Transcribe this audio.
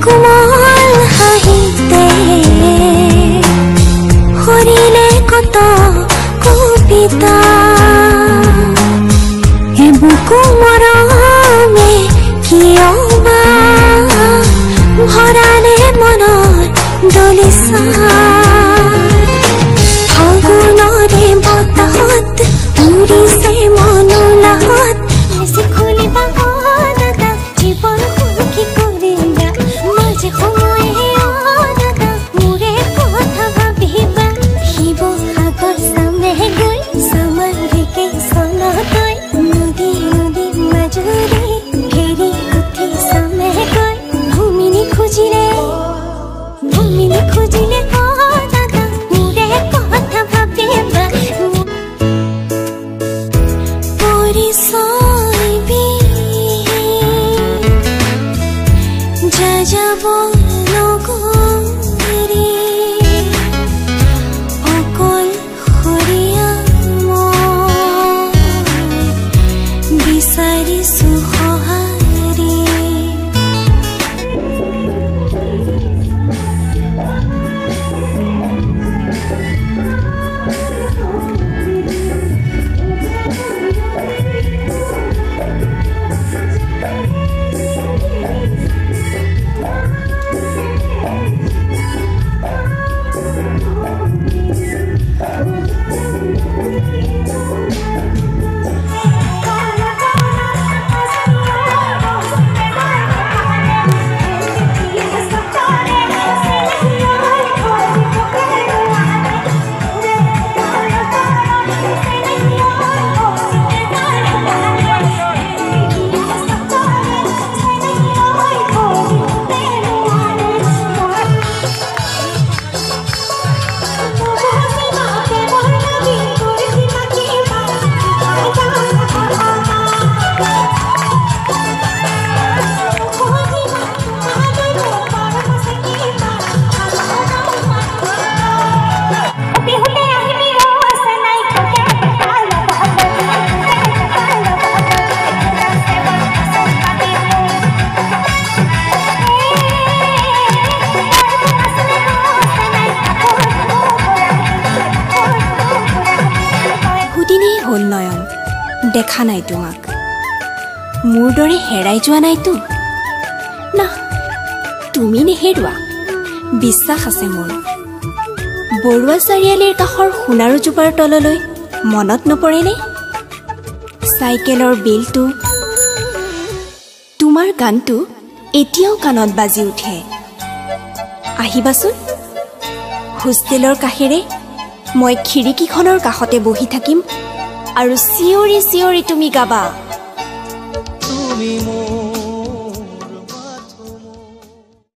কোমল হাঁহিতে সৰিলে কত কবিতা হে বুকু মৰমে কিয় বা ভৰালে মনত দলিছা ফাগুনৰে বতাহত উৰিছে মনোলাহত বেছি খুলিবা দাদা জীৱন সুখী কৰিলা মাজে সময়ে দাদা মোৰে কথা ভাবিবা শিৱসাগৰ চামে গৈ চামাৰ ভেকেশ্যনতৈ নদী নদী মাজুৰে ঘেৰি উঠি চামে গৈ ভূমিনী খুজিলে দাদা মোৰে কথা ভাবিবা যাব নগৰী অকল সৰিয়া মই বিচাৰিছো সঁহাৰি হ'ল নয়ন দেখা নাই তোমাক মোৰ দৰে হেৰাই যোৱা নাইতো না তুমি নেহেৰুৱা বিশ্বাস আছে মোৰ বৰুৱা চাৰিআলিৰ কাষৰ সোণাৰু জোপাৰ তললৈ মনত নপৰেনে চাইকেলৰ বেলটো তোমাৰ গানটো এতিয়াও কাণত বাজি উঠে আহিবাচোন হোষ্টেলৰ কাষেৰে মই খিৰিকীখনৰ কাষতে বহি থাকিম আৰু চিঞৰি চিঞৰি তুমি গাবা তুমি